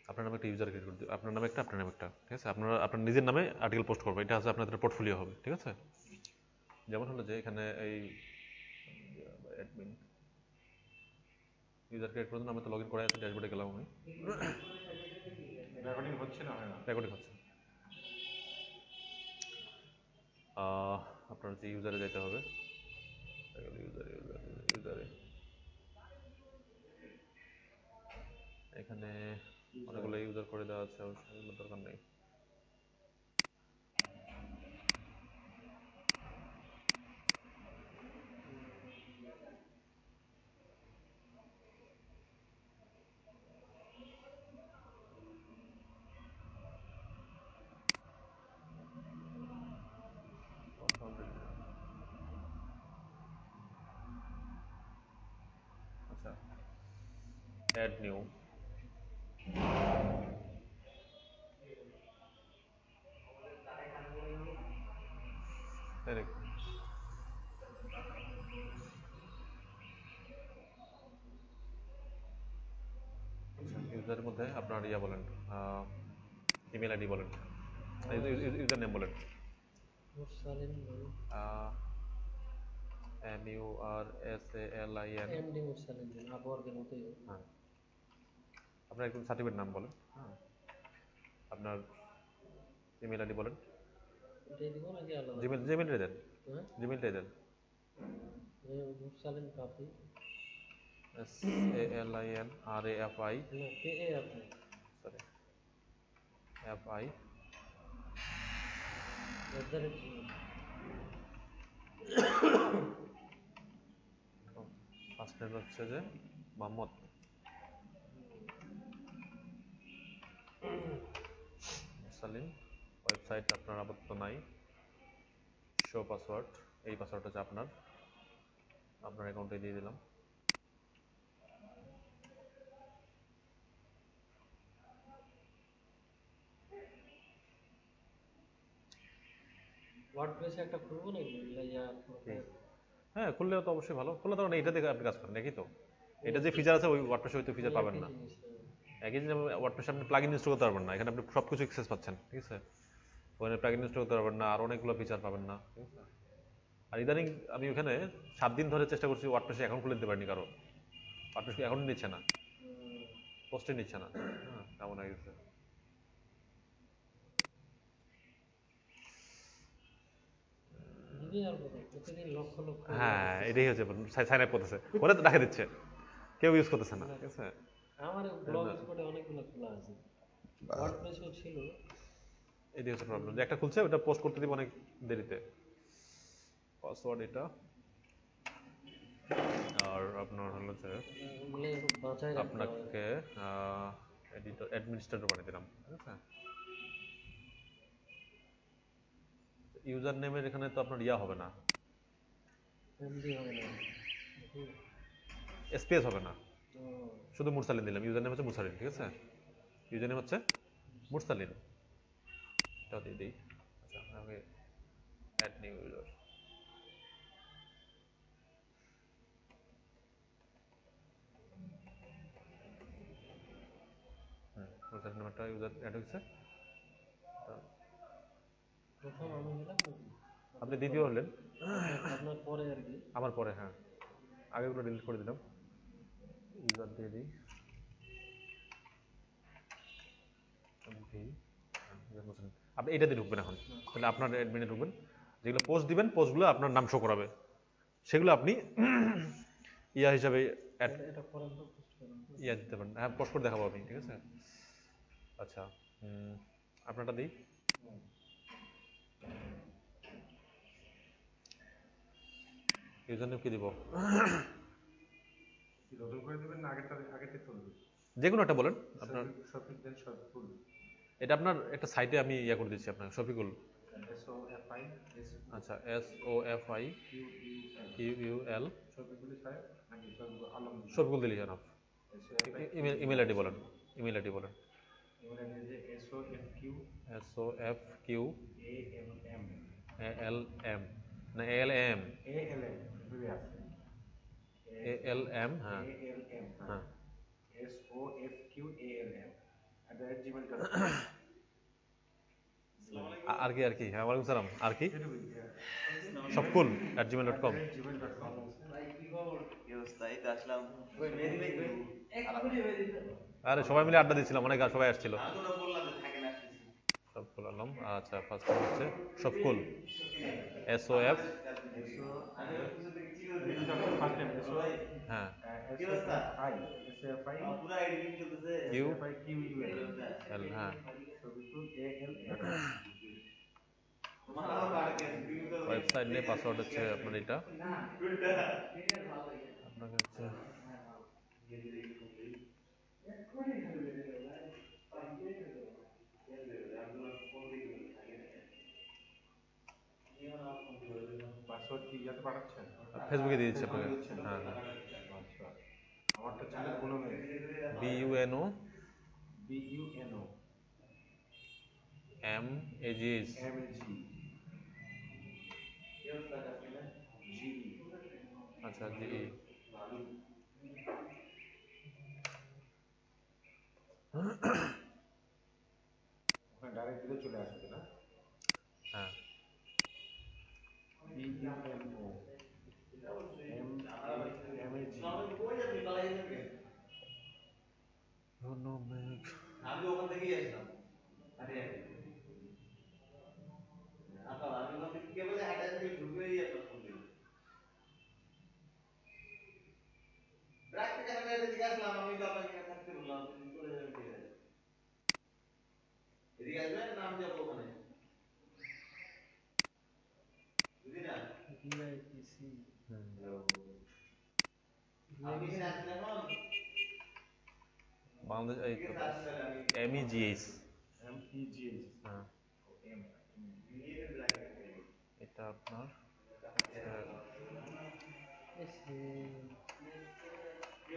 আপনার নামে একটা ইউজার ক্রিয়েট করে দিই, আপনার নামে একটা, আপনার নামে একটা, ঠিক আছে? আপনারা আপনার নিজের নামে আর্টিকেল পোস্ট করবেন, এটা হচ্ছে আপনাদের পোর্টফোলিও হবে, ঠিক আছে? যেমন হলো যে এখানে এই অ্যাডমিন ইউজার ক্রিয়েট করে দিন, আমি তো লগ ইন করা আছে, ড্যাশবোর্ডে গেলাম আমি। রেকর্ডিং হচ্ছে না? হয় না, রেকর্ডিং হচ্ছে। আপনার যে ইউজারে যেতে হবে, ইউজারে এখানে অনেকগুলো ইউজার করে দেওয়া আছে, অবশ্যই দরকার নেই। আচ্ছা, অ্যাড নিউ, ইউজারের মধ্যে আপনার ইয়া বলেন, ইমেল আইডি বলেন, ইউজার নেম বলেন। MURSALIN। হ্যাঁ, আপনার একদম সার্টিফিকেট নাম বলেন। হ্যাঁ, আপনার ইমেল আইডি বলেন। জিমেলটাই দেন, জিমেলটাই দেন। SALINRAFI, sorry, FI first name হচ্ছে যে মোহাম্মদ। সালিম। ওয়েবসাইট আপনার আপাতত নাই। শো পাসওয়ার্ড, এই পাসওয়ার্ড হচ্ছে আপনার অ্যাকাউন্টে দিয়ে দিলাম। ওয়ার্ডপ্রেসে একটা খুলবো নাকি? হ্যাঁ, খুললেও তো অবশ্যই ভালো। খুললে তখন এইটা দেখে আপনি কাজ করেন, একই তো। এটা যে ফিচার আছে ওই ওয়ার্ডপ্রেসে হয়তো ফিচার পাবেন না। একই জিনিস ওয়ার্ডপ্রেসে আপনি প্লাগইন ইনস্টল করতে পারবেন না, এখানে আপনি সব কিছু অ্যাক্সেস পাচ্ছেন, ঠিক আছে? ওখানে প্লাগইন ইনস্টল করতে পারবেন না, আর অনেকগুলো ফিচার পাবেন না, ঠিক আছে? আর ইদানিং আমি ওখানে 7 দিন ধরে চেষ্টা করছি ওয়ার্ডপ্রেসে অ্যাকাউন্ট খুলে দিতে পারিনি কারো। ওয়ার্ডপ্রেস অ্যাকাউন্ট নিচ্ছে না, পোস্টে নিচ্ছে না। হ্যাঁ, এমন হয়ে গেছে। হ্যাঁ, এটাই হচ্ছে সাইন আপ করতেছে, করে তো দেখা দিচ্ছে, কেউ ইউজ করতেছে না, ঠিক আছে? আমার ব্লগ স্পটে অনেকগুলো খোলা আছে, ওয়ার্ডপ্রেসও ছিল। এটাই হচ্ছে প্রবলেম, যে একটা খুলছে ওটা পোস্ট করতে দিব অনেক দেরিতে। পাসওয়ার্ড এটা, আর আপনার হলো যে আপনাকে এডিটর অ্যাডমিনিস্ট্রেটর বানিয়ে দিলাম, ঠিক আছে? ইউজার নেমের এখানে তো আপনার ইয়া হবে না, স্পেস হবে না, শুধু মুরসালিন দিলাম। ইউজার নেম হচ্ছে মুরসালিন, ঠিক আছে? ইউজার নেম হচ্ছে মুরসালিন, এটাও দিয়ে দিই। আচ্ছা, আমি অ্যাড নিউ ইউজার, মুরসালিন নামটা ইউজার অ্যাড হয়েছে। আপনি দ্বিতীয় হলেন আপনার পরে আর কি, আমার পরে। হ্যাঁ, আগেগুলো ডিলিট করে দিলাম, ইউজার দিয়ে দিই। আপনি এটা দিয়ে ঢুকবেন এখন, তাহলে আপনার অ্যাডমিনে ঢুকবেন, যেগুলো পোস্ট দিবেন পোস্টগুলো আপনার নাম শো করাবে, সেগুলো আপনি ইয়া হিসাবে ইয়া দিতে পারেন। হ্যাঁ, পোস্ট করে দেখাবো আমি, ঠিক আছে? আচ্ছা, আপনারটা দিই। ইউজার নেম কি দিব? নতুন করে দিবেন না আগেরটা চলবে? যে কোনো একটা বলেন আপনার। এটা আপনার একটা সাইটে আমি ইয়া করে দিচ্ছি আপনার, শফিকুল। আচ্ছা, SOFIQUL, শফিকুল দিলি জানাব। ইমেল আইডি বলেন, ইমেল আইডি বলেন। SOFQALM না ALM? ALM, হ্যাঁ হ্যাঁ, @gmail.com আর কি হ্যাঁ ওয়ালাইকুম সালাম আর কি এটুকুই সবকুল @gmail.com @gmail.com কি অবস্থা? এই তো আসলাম। আরে সবাই মিলে আড্ডা দিচ্ছিলাম অনেক সবাই আসছিল আমি তো ওটা বললাম যে থাকেন আসতেছি। সবকুল আলম আচ্ছা ফার্স্ট হচ্ছে সবকুল SOF আমি ওর পিছন থেকে চিল্লাতে এটা কিন্তু আসলে ফার্স্ট টাইম হ্যাঁ কি অবস্থা? SFI আমার পুরা এডিটিং চলতেছে। ইউ SFIQUL এল হ্যাঁ সবিকুল ALL তোমার আমার বাড়ি গেছে, তুমি তো ওয়েবসাইট নিয়ে পাসওয়ার্ড হচ্ছে আপনার এটা আপনাকে হচ্ছে পাসওয়ার্ড কি ইয়াতে পাঠাচ্ছেন? ফেসবুকে দিয়ে দিচ্ছি আপনাকে হ্যাঁ হ্যাঁ আচ্ছা আমারটা ছিল গুণমে BUNO BUNO MAGH MAG GE আচ্ছা GE ওখানে ডাইরেক্ট দিলে চলে আসবে না হ্যাঁ আমি ওখান থেকেই আসলাম। আরে আমি ওখান থেকে কে বলে হাঁটা থেকে ঢুকেই আপনার ফোন দিল। ব্রাক থেকে আমি এদিকে আসলাম, আমি তো আপনাকে এখানে থাকতে বললাম, আপনি চলে যাবেন ঠিক আছে। এদিকে আসবেন না আমি যাবো ওখানে? বুঝি না? আপনি এখানে আসছেন এখন? বাংলাদেশ এই ঠিক তো আছে, আসছেন আমি MEGH MEGH হ্যাঁ নিয়ে নেন ব্রাক থেকে। এটা আপনার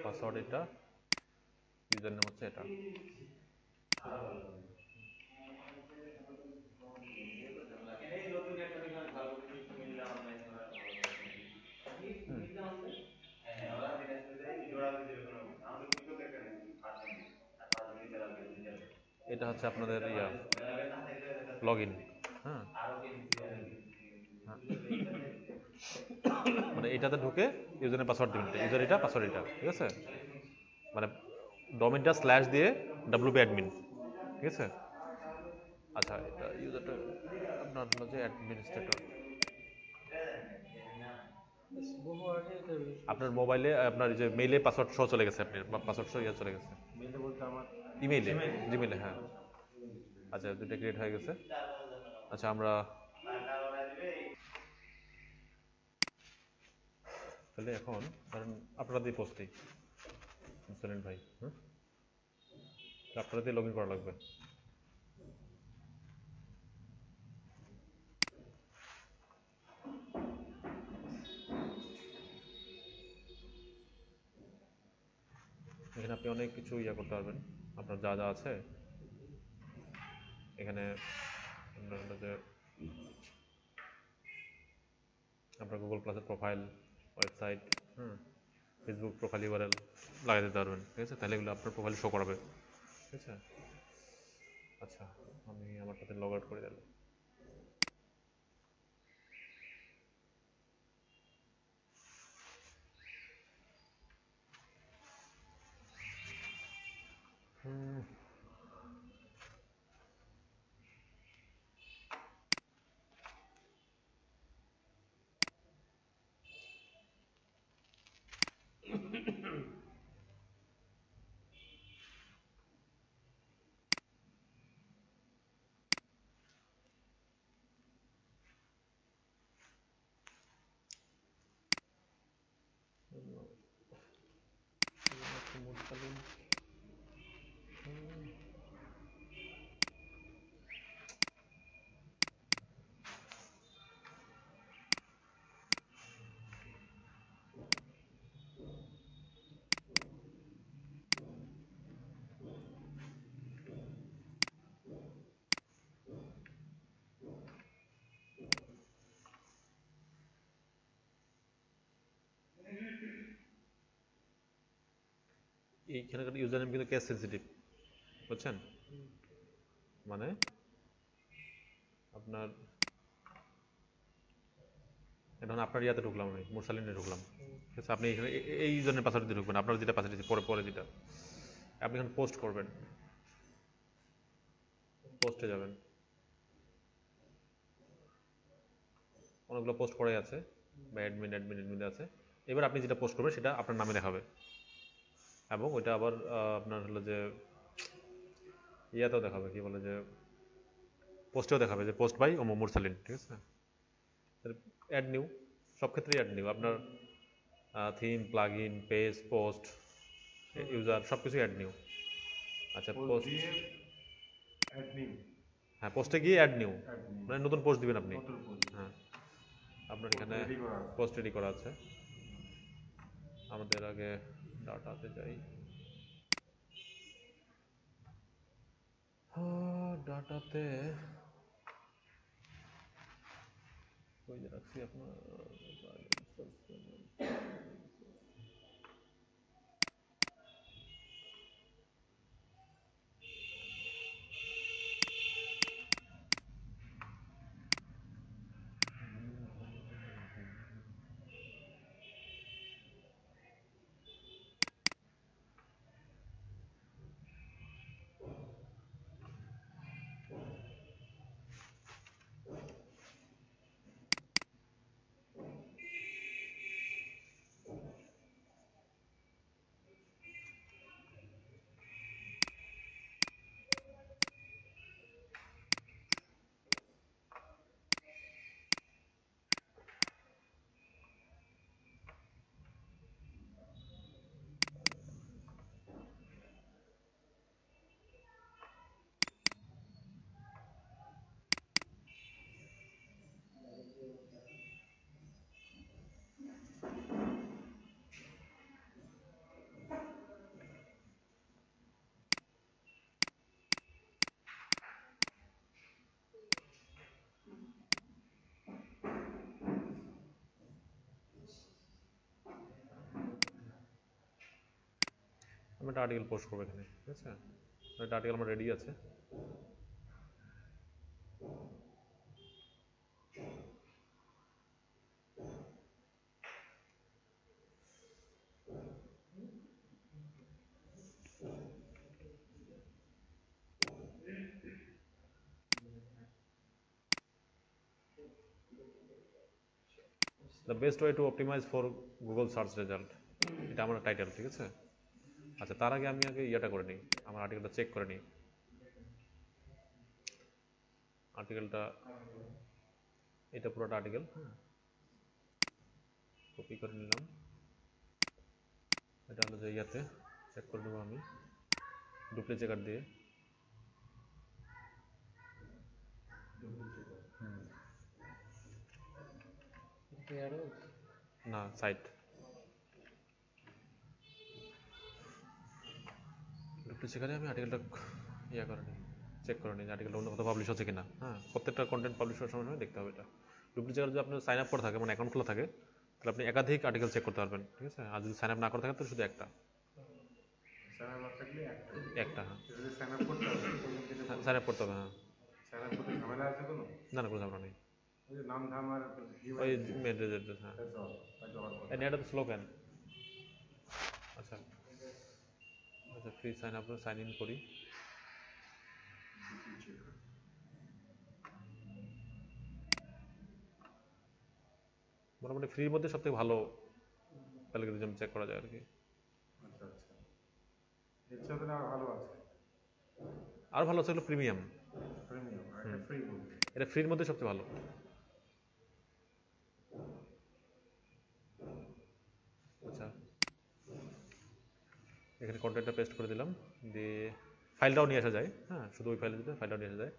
পাসওয়ার্ড এটা ইউজার নেম হচ্ছে এটা এই নতুন একটা দোকান ভালো করে একটু মিললাম অনলাইন করা হ্যাঁ ওরা দিনাজপুর যাই জোড়া দিতে কোনো আমাদের পুজো একটা নেই পাঁচজন আর পাঁচজন মিলে লাগবে দুজন এটা হচ্ছে আপনাদের ইয়া না থাকলে দেখা লগ ইন হ্যাঁ আরো কিনছি আর মানে এটাতে ঢুকে ইউজার পাসওয়ার্ড দিবেন ইউজার এটা পাসওয়ার্ড এটা ঠিক আছে মানে ডোমেনটা স্ল্যাশ দিয়ে WP অ্যাডমিন ঠিক আছে আচ্ছা এটা ইউজারটা আপনার হলো যে অ্যাডমিনিস্ট্রেটর বহু আগে এটা আপনার মোবাইলে আপনার এই যে মেইলে পাসওয়ার্ড সহ চলে গেছে আপনার পাসওয়ার্ড সহ ইয়ে চলে গেছে মেলে বলতে আমার ইমেইলে জিমেইলে হ্যাঁ আচ্ছা দুটো ক্রিয়েট হয়ে গেছে আচ্ছা আমরা তাহলে এখন ধরেন আপনারা দিয়ে পোস্টেই সুনীল ভাই হ্যাঁ আপনারা দিয়ে লগ ইন করা লাগবে এখানে আপনি অনেক কিছু ইয়া করতে পারবেন আপনার যা যা আছে এখানে আপনার হলো যে আপনার গুগল প্লাসের প্রোফাইল ওয়েবসাইট হুম ফেসবুক প্রোফাইল ইউআরএল লাগিয়ে দিতে পারবেন ঠিক আছে তাহলে এগুলো আপনার প্রোফাইল শো করাবে ঠিক আছে আচ্ছা আমি আমার সাথে লগ আউট করে দিলাম এইখানকার ইউজার নেম কিন্তু কেস সেন্সিটিভ বুঝছেন? মানে আপনার এখন আপনার ইয়াতে ঢুকলাম, আমি মুরসালিনে ঢুকলাম, ঠিক আছে? আপনি এখানে এই জনের পাসওয়ার্ড দিয়ে ঢুকবেন, আপনার যেটা পাসওয়ার্ড দিয়েছে পরে পরে যেটা আপনি এখানে পোস্ট করবেন, পোস্টে যাবেন, অনেকগুলো পোস্ট পড়ে আছে বা অ্যাডমিন অ্যাডমিন অ্যাডমিন আছে। এবার আপনি যেটা পোস্ট করবেন সেটা আপনার নামে দেখাবে, এবং ওইটা আবার আপনার হলো যে ইয়াতেও দেখাবে, কি বলে যে পোস্টেও দেখাবে যে পোস্ট বাই মুরসালিন, ঠিক আছে? অ্যাড নিউ, সব ক্ষেত্রেই অ্যাড নিউ, আপনার theme, plug in, page, post, user সব কিছুই অ্যাড নিউ। আচ্ছা পোস্ট পোস্ট, দিয়ে অ্যাড নিউ, হ্যাঁ পোস্টে গিয়ে অ্যাড নিউ, অ্যাড নিউ, মানে নতুন পোস্ট দিবেন আপনি। নতুন পোস্ট। হ্যাঁ, আপনার Post এখানে ready করা আছে। পোস্ট রেডি করা আছে। আমাদের আগে ডাটাতে যাই, ডাটাতে ওই যে রাখছি আপনার আমি একটা আর্টিকেল পোস্ট করবো এখানে, ঠিক আছে? একটা আর্টিকেল আমার রেডি আছে। The best way to optimise for Google search result, এটা আমার টাইটেল, ঠিক আছে? আচ্ছা তার আগে আমি আগে ইয়াটা করে নিই, আমার আর্টিকেলটা চেক করে নিই। আর্টিকেলটা এটা পুরোটা আর্টিকেল, হ্যাঁ কপি করে নিলাম। এটা হলো যে ইয়াতে চেক করে নেবো আমি ডুপ্লিকেট দিয়ে। না সাইট ডুপ্লিকেট আমি আর্টিকেলটা ইয়া করে নিই, চেক করে নিই আর্টিকেলটা অন্য কোথাও পাবলিশ হচ্ছে কিনা। হ্যাঁ, প্রত্যেকটা কন্টেন্ট পাবলিশ হওয়ার সময় দেখতে হবে এটা। ডুপ্লিকেট যদি আপনার সাইন আপ করা থাকে, মানে অ্যাকাউন্ট খোলা থাকে, তাহলে আপনি একাধিক আর্টিকেল চেক করতে পারবেন, ঠিক আছে? আর যদি সাইন আপ না করা থাকে তাহলে শুধু একটা সাইন আপ থাকলে একটা, একটা হ্যাঁ এটা যদি সাইন আপ করতে হবে প্রয়োজন যেটা সাইন আপ করতে হবে। হ্যাঁ, সাইন আপ করতে ঝামেলা আছে কোনো? না না কোনো ঝামেলা নেই। ওই যে নাম ধাম আর ওই মেয়েদের, হ্যাঁ that's all, তাই জবাব করো। নেটটা তো স্লো কেন? আচ্ছা আচ্ছা, free sign up sign in করি। মোটামুটি ফ্রির মধ্যে সবথেকে ভালো প্যালগরিজম চেক করা যায় আর কি। আচ্ছা আচ্ছা, এর সাথে আর ভালো আছে আর ভালো হচ্ছে হলো প্রিমিয়াম, প্রিমিয়াম, আর এটা ফ্রি বলতে। এটা ফ্রির মধ্যে সবচেয়ে ভালো। আচ্ছা এখানে কন্টেন্টটা পেস্ট করে দিলাম, দিয়ে ফাইলটাও নিয়ে আসা যায়। হ্যাঁ, শুধু ওই ফাইলে দিতে ফাইলটাও নিয়ে আসা যায়।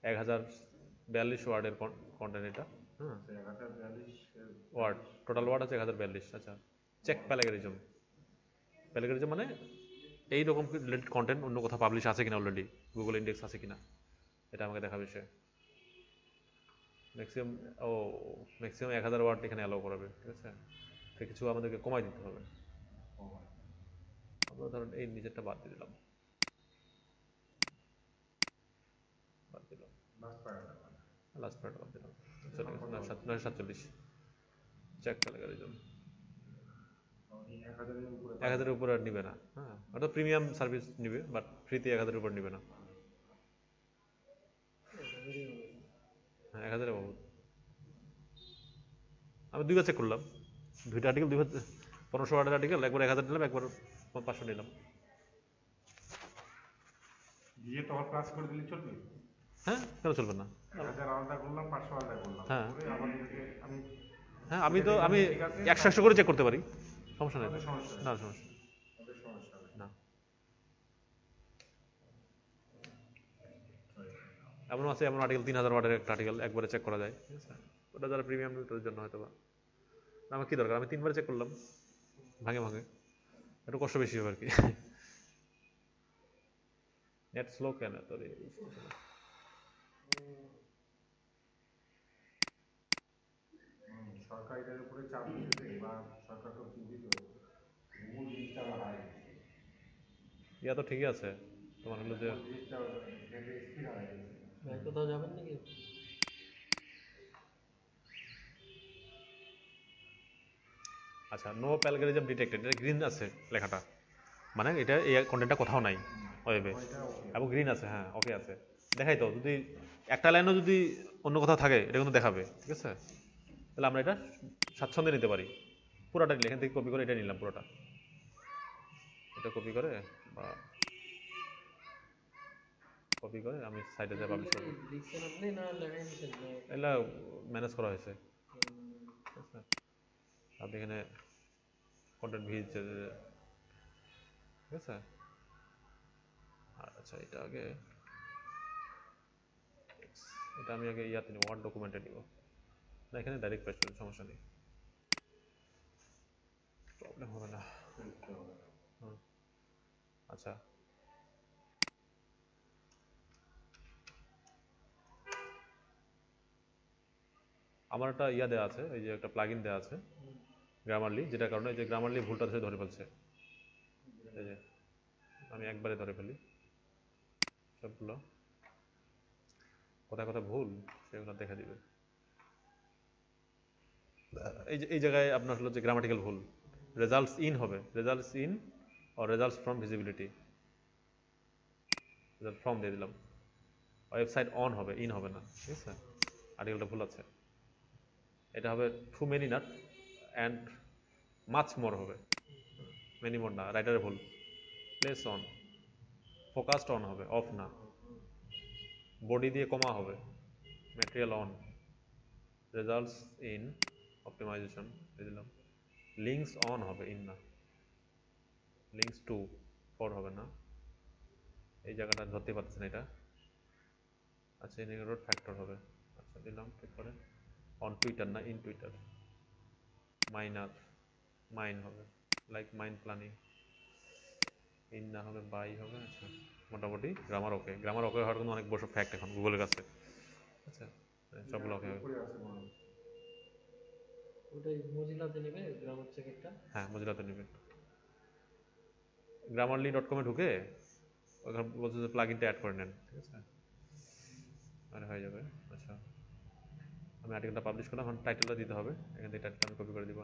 1042 ওয়ার্ডের কন্টেন্ট এটা। হ্যাঁ, 1042 ওয়ার্ড, টোটাল ওয়ার্ড আছে 1042। আচ্ছা, চেক প্যালাগরিজম। প্যালাগরিজম মানে এইরকম রিলেটেড কন্টেন্ট অন্য কোথাও পাবলিশ আছে কিনা, অলরেডি গুগল ইন্ডেক্স আছে কিনা, এটা আমাকে দেখাবে সে। ম্যাক্সিমাম ম্যাক্সিমাম 1000 ওয়ার্ড এখানে অ্যালাউ করাবে, ঠিক আছে? তো কিছু আমাদেরকে কমাই দিতে হবে। আমরা ধরুন এই নিজেরটা বাদ দিয়ে দিলাম। দিলাম, লাস্ট প্যারাটা মানে লাস্ট প্যারাটা বাদ দিলাম, 947 চেক ক্যাটাগরিজম। 1000-এর উপরে 1000-এর উপরে আর নিবে না, হ্যাঁ ওটা প্রিমিয়াম সার্ভিস নিবে, বাট ফ্রিতে 1000-এর উপর নিবে না। হ্যাঁ 1000-এ পাবো। আমি দুইবার চেক করলাম, দুইটা আর্টিকেল, দুইবার 1500 ওয়ার্ডের আর্টিকেল, একবার 1000 নিলাম, একবার 500 নিলাম। দিয়ে তখন ক্লাস করে দিলে চলবে? হ্যাঁ কেন চলবে না? 1000 আলাদা করলাম, 500 আলাদা করলাম, হ্যাঁ। করে আবার এটাকে আমি হ্যাঁ আমি ঠিক আছে, 100 করে চেক করতে পারি, সমস্যা নেই। আমাদের সমস্যা নেই। না সমস্যা আমাদের সমস্যা হবে না। এমন আছে, এমন আর্টিকেল 3000 ওয়ার্ডের একটা আর্টিকেল একবারে চেক করা যায়, ঠিক আছে, ওটা যারা প্রিমিয়াম তাদের জন্য হয়তো বা। আমার কি দরকার, আমি 3বার চেক করলাম ভাঙে ভাঙে, একটু কষ্ট বেশি হবে আর কি। নেট স্লো কেন তোর? সরকার এটার উপরে চাপ দিতেছে, বা সরকার তো চিন্তিত, মূল জিনিসটা হারাই গেছে, ইয়া তো ঠিকই আছে তোমার, হলো যে মূল জিনিসটা নেটে স্থির হারাই গেছে। ভাই কোথাও যাবেন নাকি? আচ্ছা, নো প্যালগারিজম ডিটেক্টেড, এটা গ্রিন আছে লেখাটা, মানে এটা এই কন্টেন্টটা কোথাও নাই ওয়েবে, ওইটা ওকে। এবং গ্রিন আছে, হ্যাঁ ওকে আছে, দেখাই তো। যদি একটা লাইনও যদি অন্য কোথাও থাকে এটা কিন্তু দেখাবে, ঠিক আছে, তাহলে আমরা এটা স্বাচ্ছন্দ্যে নিতে পারি। পুরোটা এখান থেকে কপি করে এটা নিলাম, পুরোটা এটা কপি করে, বা কপি করে আমি সাইটে যা পাবলিশ করবো। লিখছেন আপনি না লেখাই নিছেন? এগুলা ম্যানেজ করা হয়েছে, ঠিক আছে। আপনি এখানে কন্টেন্ট ভিজ, ঠিক আছে। আচ্ছা এটা আমি আগে ইয়াতে নিব, ওয়ার্ড ডকুমেন্টে নিব না, এখানে ডাইরেক্ট পেস্ট করি, সমস্যা নেই, প্রবলেম হবে না। আচ্ছা, আমার একটা ইয়া দেওয়া আছে, ওই যে একটা প্লাগইন দেওয়া আছে গ্রামারলি, যেটার কারণে যে গ্রামারলি ভুলটা সে ধরে ফেলছে, এই যে আমি একবারে ধরে ফেলি সবগুলো, কোথায় কোথায় ভুল সেগুলো দেখে দিবে। এই জায়গায় আপনার হলো যে গ্রামাটিক্যাল ভুল, রেজাল্টস ইন হবে, results in or results from visibility, result from দিয়ে দিলাম। ওয়েবসাইট অন হবে, ইন হবে না, ঠিক আছে, আর্টিকেলটা ভুল আছে। এটা হবে to many not and much more হবে, মেনি মোর না, রাইটারের ভুল। প্লেস অন, ফোকাসড অন হবে, অফ না। বডি দিয়ে কমা হবে, material on, results in optimisation দিয়ে দিলাম। লিঙ্কস অন হবে, ইন না। লিঙ্কস টু, ফর হবে না, এই জায়গাটা ধরতে পারছেন এটা। আচ্ছা, ইনহেরিটেড ফ্যাক্টর হবে, আচ্ছা দিলাম, ঠিক করে। অন টুইটার না, ইন টুইটার। মাইনার, মাইন হবে, লাইক মাইন প্ল্যানিং। ইন না হবে, বাই হবে। আচ্ছা, মোটামুটি গ্রামার ওকে। গ্রামার ওকে হওয়ার কিন্তু অনেক বড় ফ্যাক্ট এখন গুগলের কাছে, আচ্ছা সবগুলো ওকে হবে। উপরে আছে মনে হয়। ওটাই মজিলাতে নেবে গ্রামার চেকেরটা? হ্যাঁ মজিলাতে নেবেন, grammarly.com-এ ঢুকে ওখানে বলছে যে প্লাগইনটা অ্যাড করে নেন, ঠিক আছে, আর হয়ে যাবে। আচ্ছা, আমি আর্টিকেলটা পাবলিশ করলাম, এখন টাইটেলটা দিতে হবে, এখান থেকে টাইটেলটা আমি কপি করে দিব।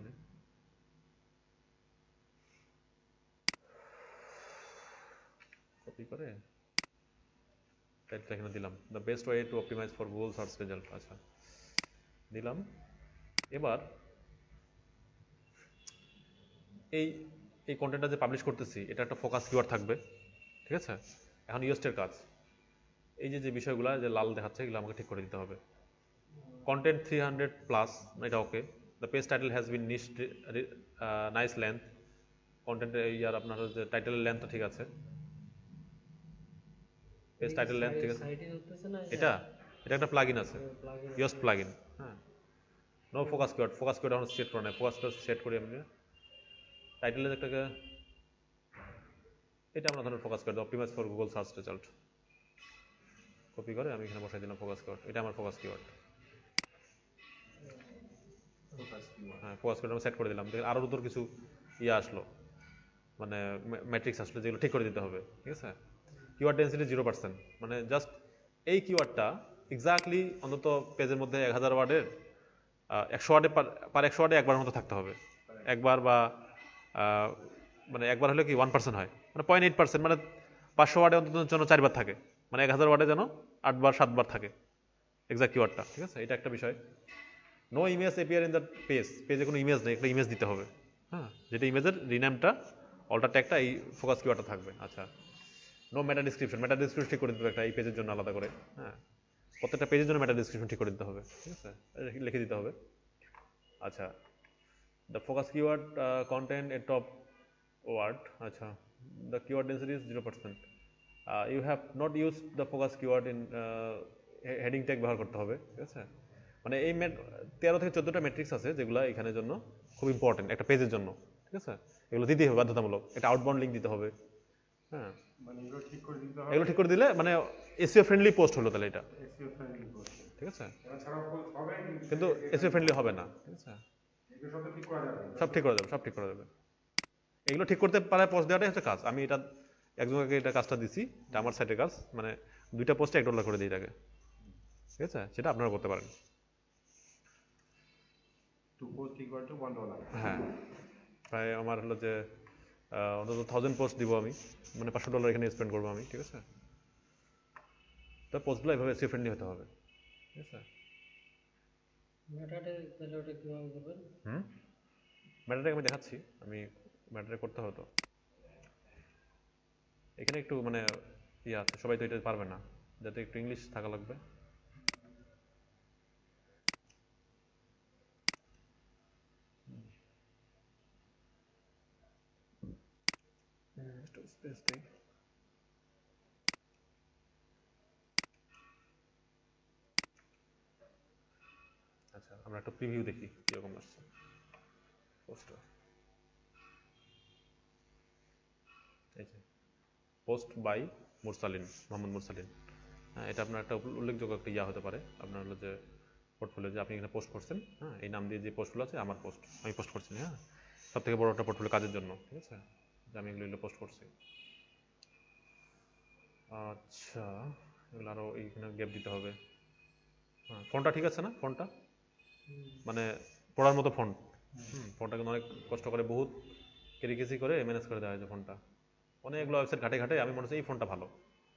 কপি করে টাইটেলটা এখানে দিলাম, the best way to optimise for Google search result. আচ্ছা দিলাম। এবার এই এই কন্টেন্টটা যে পাবলিশ করতেছি এটা একটা ফোকাস কিওয়ার্ড থাকবে, ঠিক আছে। এখন ইউএসটির কাজ, এই যে বিষয়গুলো যে লাল দেখাচ্ছে এগুলো আমাকে ঠিক করে দিতে হবে। কন্টেন্ট 300+, এটা okay. The page title has been nice length, কন্টেন্টের ইয়ার আপনার যে টাইটেলের লেন্থটা ঠিক আছে, পেজ টাইটেল লেন্থ ঠিক আছে। সাইটে ধরতেছে না এটা এটা একটা প্লাগইন আছে, প্লাগইন? ইউএস প্লাগইন, হ্যাঁ। No focus keyword, focus keyword এখন সেট করে নেয়, ফোকাস কিওয়ার্ড সেট করি আমি টাইটেলের একটাকে, এটা আমরা ধরেন focus keyword, optimise for Google search result, copy করে আমি এখানে বসাই দিলাম ফোকাস কিওয়ার্ড, এটা আমার ফোকাস কিওয়ার্ড। হ্যাঁ ফোকাস কিওয়ার্ড আমি সেট করে দিলাম, দেখেন আরও তোর কিছু ইয়ে আসলো, মানে ম্যাট্রিক্স আসলো যেগুলো ঠিক করে দিতে হবে, ঠিক আছে। কিওয়ার্ড ডেন্সিটি 0%, মানে জাস্ট এই কিওয়ার্ডটা এক্স্যাক্টলি অন্তত পেজের মধ্যে 1000 ওয়ার্ডের 100 ওয়ার্ডে পার 100 ওয়ার্ডে একবার মতো থাকতে হবে, একবার বা মানে একবার হলে কি 1% হয়, মানে 0.8%, মানে 500 ওয়ার্ডে অন্তত যেন 4বার থাকে, মানে 1000 ওয়ার্ডে যেন 8বার 7বার থাকে এক্সাক্ট কিওয়ার্ডটা, ঠিক আছে? এটা একটা বিষয়। No image appear in the পেজে কোনো ইমেজ নেই, একটা ইমেজ দিতে হবে, হ্যাঁ, যেটা ইমেজের রিনেমটা অল্টার ট্যাগটা এই ফোকাস কিওয়ার্ডটা থাকবে। আচ্ছা, নো মেটা ডিসক্রিপশন ঠিক করে দিতে হবে একটা এই পেজের জন্য আলাদা করে, হ্যাঁ, প্রত্যেকটা পেজের জন্য মেটা ডিসক্রিপশন ঠিক করে দিতে হবে, ঠিক আছে, লিখে দিতে হবে। আচ্ছা, দ্য ফোকাস কিওয়ার্ড কন্টেন্ট এ টপ ওয়ার্ড, আচ্ছা, the keyword density is 0%, you have not use the focus keyword in heading tag ব্যবহার করতে হবে, ঠিক আছে? মানে এই 13 থেকে 14টা ম্যাট্রিক্স আছে যেগুলো এখানের জন্য খুব ইম্পর্টেন্ট একটা পেজের জন্য, ঠিক আছে? এগুলো দিতেই হবে বাধ্যতামূলক, একটা আউটবাউন্ড লিঙ্ক দিতে হবে, হ্যাঁ, মানে এগুলো ঠিক করে দিতে হবে। এগুলো ঠিক করে দিলে মানে এসইও ফ্রেন্ডলি পোস্ট হলো তাহলে এটা, এসইও ফ্রেন্ডলি করতে। ঠিক আছে? এছাড়াও পোস্ট হবে কিন্তু এসইও ফ্রেন্ডলি হবে না, ঠিক আছে? এগুলো সব ঠিক করা যাবে। সব ঠিক করা যাবে, সব ঠিক করা যাবে। এগুলো ঠিক করতে পারে পোস্ট দেওয়াটাই হচ্ছে কাজ। আমি এটা একজনকে এটা কাজটা দিছি, এটা আমার সাইটের কাজ, মানে 2টা পোস্টে $1 করে দিই এটাকে, ঠিক আছে? সেটা আপনারা করতে পারেন। To post equal to $1। হ্যাঁ, প্রায় আমার হলো যে অন্তত 1000 পোস্ট দিব আমি, মানে $500 এখানে স্পেন্ড করবো আমি, ঠিক আছে? তো পোস্টগুলো এভাবে এসইও ফ্রেন্ডলি হতে হবে, ঠিক আছে? মেটাটে তাহলে ওটা কিভাবে করবেন? ম্যাটারটাকে আমি দেখাচ্ছি, আমি ম্যাটারে করতে হতো এখানে একটু মানে ইয়ে আছে, সবাই তো এটা পারবে না, যাতে একটু ইংলিশ থাকা লাগবে। একটু স্পেস দিই। আচ্ছা, আমরা একটা প্রিভিউ দেখি কিরকম আসছে পোস্টটা। এই যে পোস্ট বাই মুরসালিন, মোহাম্মদ মুরসালিন, হ্যাঁ, এটা আপনার একটা উল্লেখযোগ্য একটা ইয়া হতে পারে আপনার হলো যে পোর্টফোলিও, যে আপনি এখানে পোস্ট করছেন, হ্যাঁ, এই নাম দিয়ে যে পোস্টগুলো আছে আমার পোস্ট, আমি পোস্ট করছি, হ্যাঁ, সব থেকে বড় একটা পোর্টফোলিও কাজের জন্য, ঠিক আছে, যে আমি এগুলো পোস্ট করছি। আচ্ছা, এগুলো আরও এইখানে গ্যাপ দিতে হবে। হ্যাঁ, ফোনটা ঠিক আছে না? ফোনটা মানে পড়ার মতো ফোন, ফোনটা কিন্তু অনেক কষ্ট করে বহুত কেরিকেসি করে ম্যানেজ করে দেওয়া হয়েছে ফোনটা, অনেকগুলো ওয়েবসাইট ঘাটে ঘাটে আমি মনে হচ্ছে এই ফোনটা ভালো,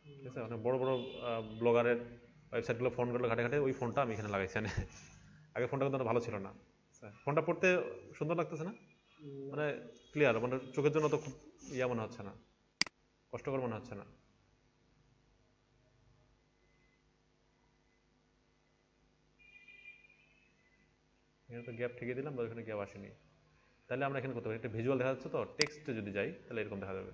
ঠিক আছে? অনেক বড় বড় ব্লগারের ওয়েবসাইটগুলো ফোনগুলো ঘাটে ঘাটে ওই ফোনটা আমি এখানে লাগাইছি। আগে ফোনটা কিন্তু ভালো ছিল না, ফোনটা পড়তে সুন্দর লাগতেছে না, মানে ক্লিয়ার, মানে চোখের জন্য তো খুব ইয়া মনে হচ্ছে না, কষ্টকর মনে হচ্ছে না। এখানে তো গ্যাপ ঠিকই দিলাম, এখানে গ্যাপ আসেনি, তাহলে আমরা এখানে করতে পারি একটা ভিজুয়াল দেখা যাচ্ছে, তো টেক্সটে যদি যাই তাহলে এরকম দেখা যাবে,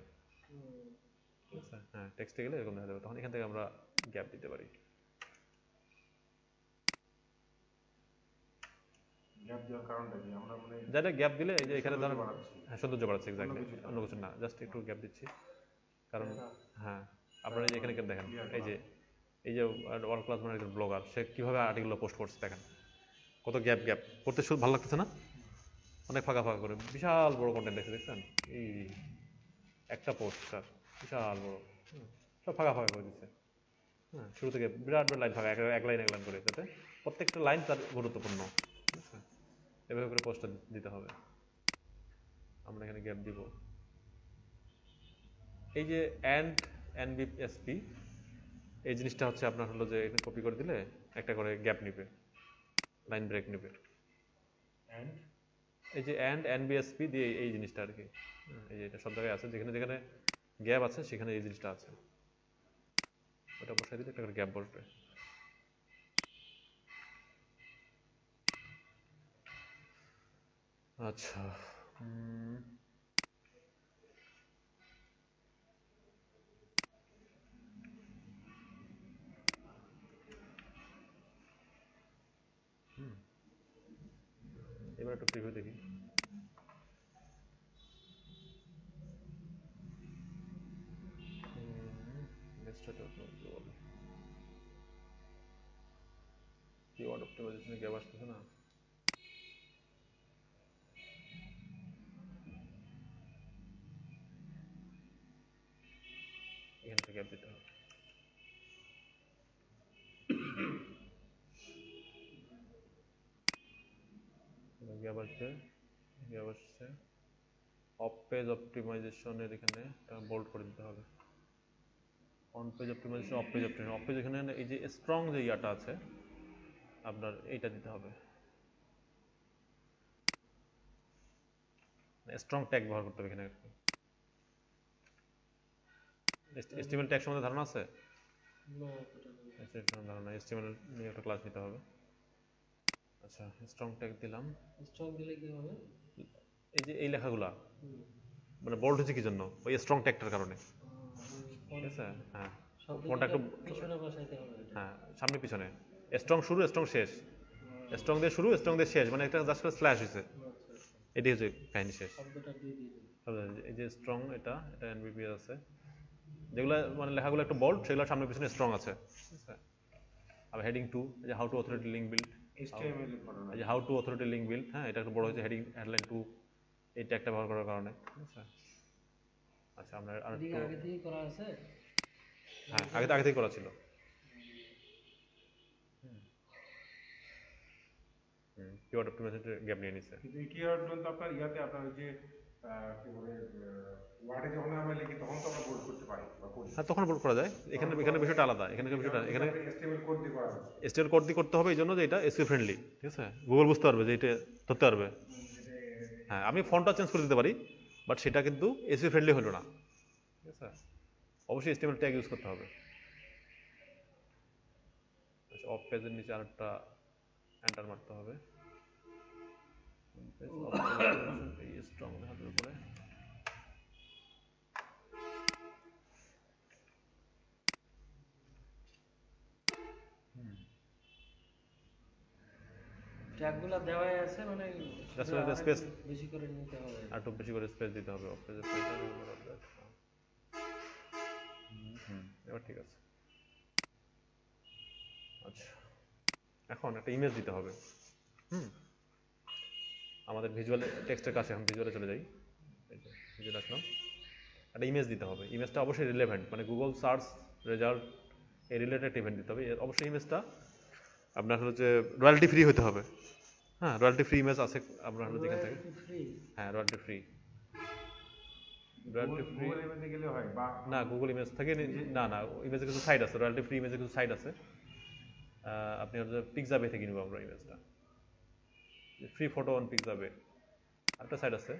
ঠিক আছে? হ্যাঁ, টেক্সটে গেলে এরকম দেখা যাবে, তখন এখান থেকে আমরা গ্যাপ দিতে পারি। গ্যাপ দেওয়ার কারণটা কি? আমরা মানে যারা গ্যাপ দিলে এই যে এখানে ধরেন, বাড়াচ্ছি। হ্যাঁ, সৌন্দর্য বাড়াচ্ছে, এক্স্যাক্টলি, অন্য কিছু না, জাস্ট একটু গ্যাপ দিচ্ছি, কারণ হ্যাঁ, আপনারা এই যে এখানে দেখেন, এই যে ওয়ার্ল্ড ক্লাস মানে একজন ব্লগার, সে কীভাবে আর্টিকেলগুলো পোস্ট করছে দেখেন, কত গ্যাপ গ্যাপ করতে ভালো লাগতেছে না? অনেক ফাঁকা ফাঁকা করে বিশাল বড় কন্টেন্ট দেখছে, দেখছেন? এই একটা পোস্ট স্যার বিশাল বড়, সব ফাঁকা ফাঁকা করে দিচ্ছে, হ্যাঁ, শুরু থেকে বিরাট বিরাট লাইন ফাঁকা, এক লাইন এক লাইন করে, যাতে প্রত্যেকটা লাইন তার গুরুত্বপূর্ণ, ঠিক আছে? এভাবে করে পোস্টটা দিতে হবে। আমরা এখানে গ্যাপ দিব। এই যে এনবিএসপি, এই জিনিসটা হচ্ছে আপনার হলো যে এখানে কপি করে দিলে একটা করে গ্যাপ নিবে, লাইন ব্রেক নিবে। এই যে এনবিএসপি দিয়ে এই জিনিসটা আর কি, এই যে এটা সব জায়গায় আছে, যেখানে যেখানে গ্যাপ আছে সেখানে এই জিনিসটা আছে, ওটা বসাই দিলে একটা করে গ্যাপ বসবে। আচ্ছা, এবার একটু প্রিভিউ দেখি। কিওয়ার্ড অপটিমাইজেশনে গ্যাপ আসতেছে না, এখান থেকে গ্যাপ দিতে হবে। আসবে, গিয়ে আসছে অফ পেজ অপটিমাইজেশনের এখানে এটা বোল্ড করে দিতে হবে। On page optimisation, off page optimisation, off page এখানে এই যে স্ট্রং যে ইয়াটা আছে আপনার এইটা দিতে হবে, স্ট্রং ট্যাগ ব্যবহার করতে হবে এখানে। HTML ট্যাগ সম্বন্ধে ধারণা আছে? না অতটা না। ধারণা, HTML নিয়ে একটা ক্লাস নিতে হবে। আচ্ছা, স্ট্রং ট্যাগ দিলাম। স্ট্রং দিলে কি হবে? এই যে এই লেখাগুলা মানে বোল্ড হচ্ছে কি জন্য? ওই স্ট্রং ট্যাগটার কারণে, ঠিক আছে? হ্যাঁ, ফন্টটা একটু পিছনে বসাইতে হবে এটা। হ্যাঁ, সামনে পিছনে, স্ট্রং শুরু স্ট্রং শেষ, স্ট্রং দিয়ে শুরু স্ট্রং দিয়ে শেষ, মানে একটা জাস্ট করে স্ল্যাশ হয়েছে, এটাই হচ্ছে কাহিনী শেষ। শব্দটা দিয়ে দিবে। এই যে স্ট্রং, এটা NBPS আছে, যেগুলো মানে লেখাগুলো একটু বোল্ড সেগুলো সামনে পিছনে স্ট্রং আছে, ঠিক আছে? আর হেডিং 2, এই যে how to authority link build, HTML এর ঘটনা। এই যে how to authority link build, হ্যাঁ এটা একটু বড় হয়েছে, হেডলাইন 2 এই ট্যাগটা ব্যবহার করার কারণে, ঠিক আছে? আচ্ছা, আমরা আর এদিকে একটু, আগে থেকেই করা আছে। হ্যাঁ আগে থেকে করা ছিল। কিওয়ার্ড অপটিমাইজেশন গ্যাপ নিয়ে নিছে। কিন্তু এই কিওয়ার্ড তো আপনার ইয়াতে আপনার ওই যে কি বলে ওয়ার্ডে যখন আমরা লিখি তখন তো আমরা বোল্ড করতে পারি বা করি। হ্যাঁ, তখন বোল্ড করা যায়, এখানে বিষয়টা আলাদা, এখানে বিষয়টা এখানে HTML কোড দিয়ে করা যাচ্ছে। স্টাইল কোড দিয়ে করতে হবে, এই জন্য যে এটা এসইও ফ্রেন্ডলি, ঠিক আছে? গুগল বুঝতে পারবে যে এটা ধরতে পারবে। হ্যাঁ, আমি ফন্টটা চেঞ্জ করে দিতে পারি, বাট সেটা কিন্তু এসইও ফ্রেন্ডলি হলো না, ঠিক আছে? অবশ্যই HTML ট্যাগ ইউজ করতে হবে। আচ্ছা, অফ পেজের নিচে আরেকটা এন্টার মারতে হবে, এই স্ট্রং লেখাটার উপরে। ট্যাগগুলো দেওয়াই আছে, মানে Just শুধু for the আরেকটু space, বেশি করে নিতে হবে। আর একটু বেশি করে স্পেস দিতে হবে অফ পেজের পেজে। এবার ঠিক আছে। আচ্ছা, এখন একটা ইমেজ দিতে হবে। আমাদের ভিজুয়াল টেক্সটের কাছে এখন ভিজুয়ালে চলে যাই, এই যে ভিজুয়াল আসলাম, একটা ইমেজ দিতে হবে। ইমেজটা অবশ্যই রিলেভেন্ট, মানে গুগল সার্চ রেজাল্ট এই রিলেটেড ইভেন্ট দিতে হবে। অবশ্যই ইমেজটা আপনার হচ্ছে রয়্যালটি ফ্রি হতে হবে। হ্যাঁ, রয়্যালটি ফ্রি ইমেজ আছে আপনার যেখান থেকে, ফ্রি। হ্যাঁ royalty free, royalty free. Google ইমেজে গেলে হয় বা না, গুগল ইমেজ থেকে না, ইমেজের কিছু সাইট আছে, রয়্যালটি ফ্রি ইমেজের কিছু সাইট আছে। আপনি হচ্ছে পিক্সাবে থেকে নিব আমরা ইমেজটা, ফ্রি ফটো অন পিক্সাবে। আরেকটা সাইট আছে,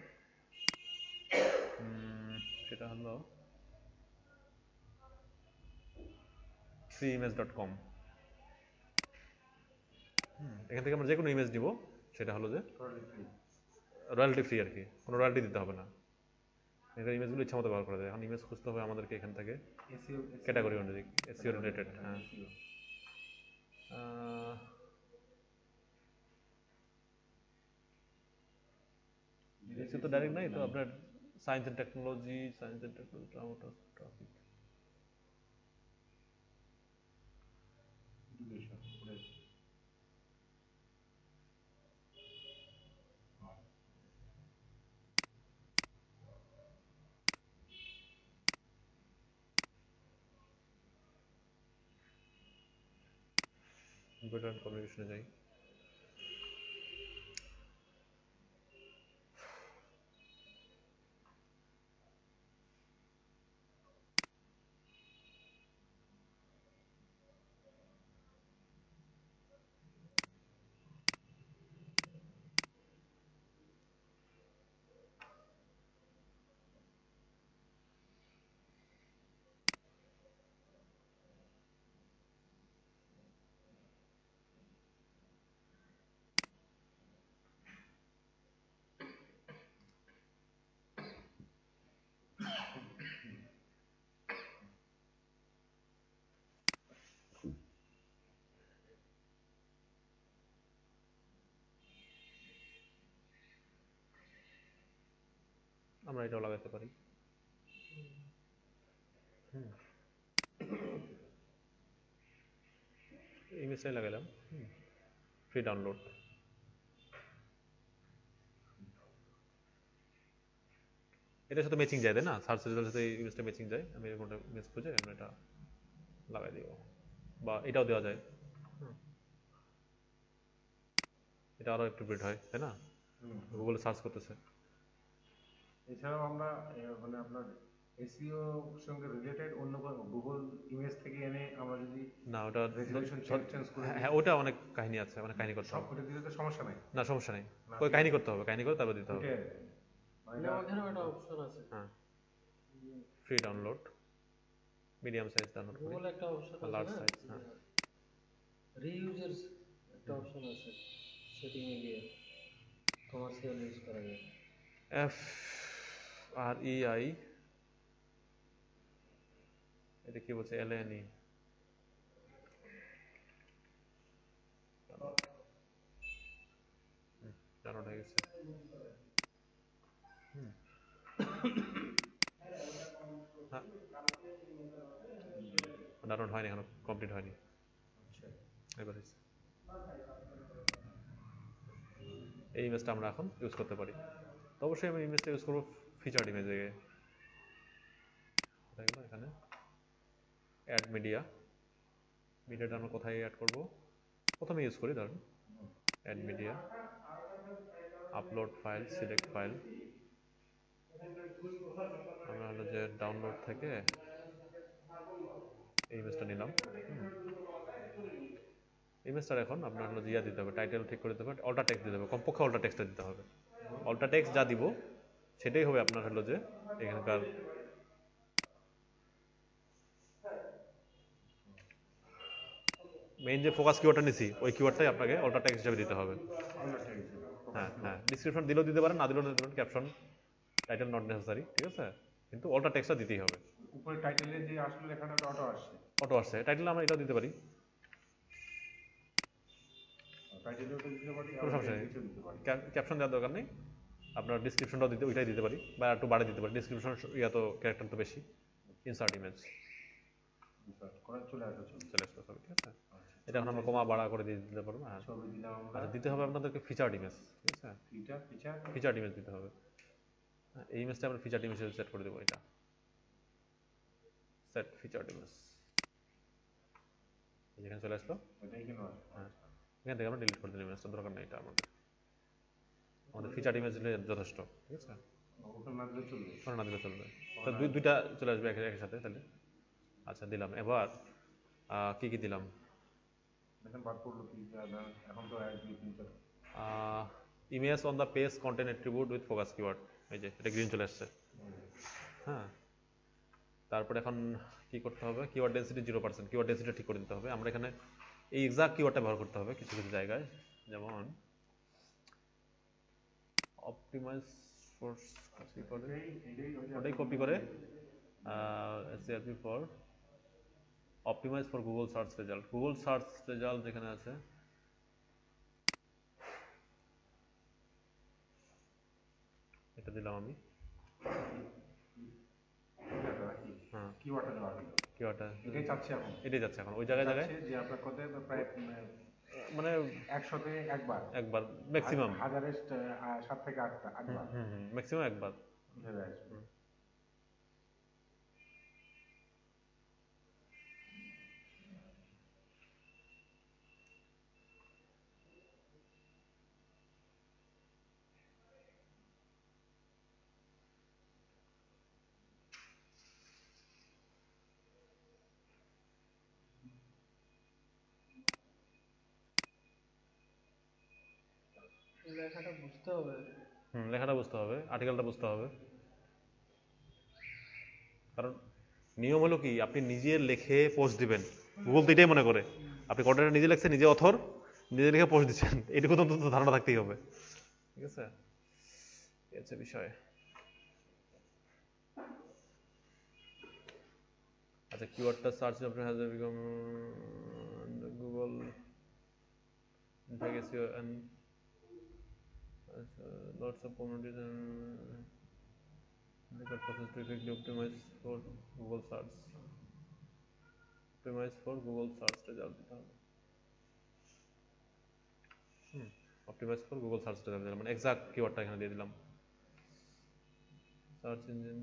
সেটা হলো freeimage.com। এখান থেকে আমরা যে কোনো ইমেজ নিব, সেটা হলো যে রয়্যালটি ফ্রি আর কি, কোনো রয়্যালটি দিতে হবে না। এখানে ইমেজগুলো ইচ্ছা মতো ব্যবহার করা যায়। এখন ইমেজ খুঁজতে হবে আমাদেরকে এখান থেকে ক্যাটাগরি অনুযায়ী, এসইও রিলেটেড। হ্যাঁ, এসইও তো ডাইরেক্ট নাই তো, আপনার science and technology, traffic, computer and কমিউনিকেশনে যাই। আমরা এটাও লাগাতে পারি। ইমেজটাই লাগালাম, ফ্রি ডাউনলোড। এটার সাথে ম্যাচিং যায়, তাই না? সার্চ রেজাল্টের সাথে ইমেজটা ম্যাচিং যায়। আমি এরকম একটা ইমেজ খুঁজে আমরা এটা লাগাই দিব, বা এটাও দেওয়া যায়, এটা আরো একটু ব্রিড হয়, তাই না? গুগলে সার্চ করতেছে। এছাড়াও আমরা মানে আপনার এসইও সঙ্গে রিলেটেড অন্য কোনো গুগল ইমেজ থেকে এনে আমরা যদি না ওটা রেজলিউশন চেঞ্জ করে দিই, হ্যাঁ ওটা অনেক কাহিনী আছে, অনেক কাহিনী করতে সব হবে। ওটা দিলে তো সমস্যা নাই। না সমস্যা নেই, না, ওই কাহিনী করতে হবে, কাহিনী করে তারপর দিতে হবে। ওইটাই মানে না, ওখানেও একটা অপশন আছে, হ্যাঁ free download, medium size download করি, গুগল একটা অপশন লার্জ আছে না, সাইজ। হ্যাঁ রিইউজের একটা অপশন আছে, সেটিং এ গিয়ে কমার্শিয়াল ইউজ করা যায়। FREI, এটা কি বলছে, LANE ডাউনলোড হয়ে গেছে। ডাউনলোড হয়নি এখনো, কমপ্লিট হয়নি। এবার হয়েছে। এই ইমেজটা আমরা এখন ইউজ করতে পারি। তো অবশ্যই আমি ইমেজটা ইউজ করবো ফিচার্ড ইমেজে। কোথায় গেল, এখানে অ্যাড মিডিয়া, মিডিয়াটা আমরা কোথায় অ্যাড করবো, প্রথমে ইউজ করি ধরুন add media, upload file, select file. আমরা হলো যে ডাউনলোড থেকে এই ইমেজটা নিলাম। ইমেজটার এখন আপনার হলো ইয়া দিতে হবে, টাইটেল ঠিক করে দিতে হবে, অল্টা টেক্সট দিতে হবে, কমপক্ষে অল্টা টেক্সটটা দিতে হবে। অল্টা টেক্সট যা দিব সেটাই হবে আপনার হলো যে এখানকার মেইন যে ফোকাস কিওয়ার্ডটা নিছি, ওই কিওয়ার্ডটাই আপনাকে অল্টা টেক্সট হিসেবে দিতে হবে। হ্যাঁ হ্যাঁ, ডিসক্রিপশন দিলেও দিতে পারেন, না দিলেও দিতে পারেন, ক্যাপশন টাইটেল নট নেসেসারি, ঠিক আছে, কিন্তু অল্টা টেক্সটটা দিতেই হবে। উপরে টাইটেলে যে আসলে লেখাটা অটো আসছে, অটো আসছে, টাইটেল আমরা এটাও দিতে পারি, টাইটেলেও তো দিতে পারি, কোনো সমস্যা নেই, কিছু দিতে পারি। ক্যাপশন দেওয়ার দরকার নেই, আপনার ডিসক্রিপশনটাও দিতে, ওইটাই দিতে পারি, বা একটু বাড়ে দিতে পারি, ডিসক্রিপশন ইয়া তো ক্যারেক্টার তো বেশি। ইনসার্ট ইমেজ করে চলে আসা ছবি, চলে আসবে সব, ঠিক আছে। এটা এখন আমরা কমা বাড়া করে দিয়ে দিতে পারবো। হ্যাঁ ছবি দিলাম আমরা, আচ্ছা, দিতে হবে আপনাদেরকে ফিচার্ড ইমেজ, ঠিক আছে, ফিচার্ড ইমেজ দিতে হবে। হ্যাঁ, এই ইমেজটা আমরা ফিচার্ড ইমেজ সেট করে দেবো, এটা সেট ফিচার্ড ইমেজ, যেখানে চলে আসলো। এটাই কেন আসে? হ্যাঁ, এখান থেকে আমরা ডিলিট করে দিলাম, ইমেজটা দরকার নেই, এটা আমাদের ফিচার্ড ইমেজ দিলে যথেষ্ট, ঠিক আছে, ওখানে না দিলে চলবে, ওখানে না দিলে চলবে। তো দুইটা চলে আসবে একই সাথে তাহলে। আচ্ছা দিলাম, এবার কি কি দিলাম, দেখেন বাদ পড়লো কি, এখন তো 1 2 3 4 image on the page content attribute with focus keyword, এই যে এটা গ্রিন চলে আসছে। হ্যাঁ, তারপরে এখন কি করতে হবে, কিওয়ার্ড ডেন্সিটি 0%, কিওয়ার্ড ডেন্সিটি ঠিক করে দিতে হবে। আমরা এখানে এই এক্সাক্ট কিওয়ার্ডটা ব্যবহার করতে হবে কিছু কিছু জায়গায়, যেমন অপটিমাইজ ফর, ওটাই কপি করে CRP for optimise for Google search result, Google search result যেখানে আছে এটা দিলাম আমি। হ্যাঁ কিওয়ার্ডটা দেওয়া হলো, কিওয়ার্ডটা এটাই চাচ্ছি এখন, এটাই যাচ্ছে এখন ওই জায়গায় জায়গায়, যে আপনার কথা প্রায় মানে 100-তে একবার, একবার ম্যাক্সিমাম, 1000-এ 7 থেকে 8বার ম্যাক্সিমাম একবার। ভেবে আসবে। লেখাটা বুঝতে হবে, লেখাটা বুঝতে হবে, আর্টিকেলটা বুঝতে হবে, কারণ নিয়ম হলো কি, আপনি নিজে লেখে পোস্ট দিবেন, গুগল তো এটাই মনে করে আপনি কন্টেন্ট নিজে লিখছেন, নিজে অথর, নিজে লিখে পোস্ট দিচ্ছেন, এটুকু তো অন্তত ধারণা থাকতেই হবে, ঠিক আছে, এই হচ্ছে বিষয়। আচ্ছা, কিওয়ার্ডটা search has become Google SEO and lots of communities and the process to effectively optimize for Google search. Optimize for Google search result দিতে হবে। Optimize for Google search result দিলাম, মানে এক্সাক্ট কিওয়ার্ডটা এখানে দিয়ে দিলাম। Search engine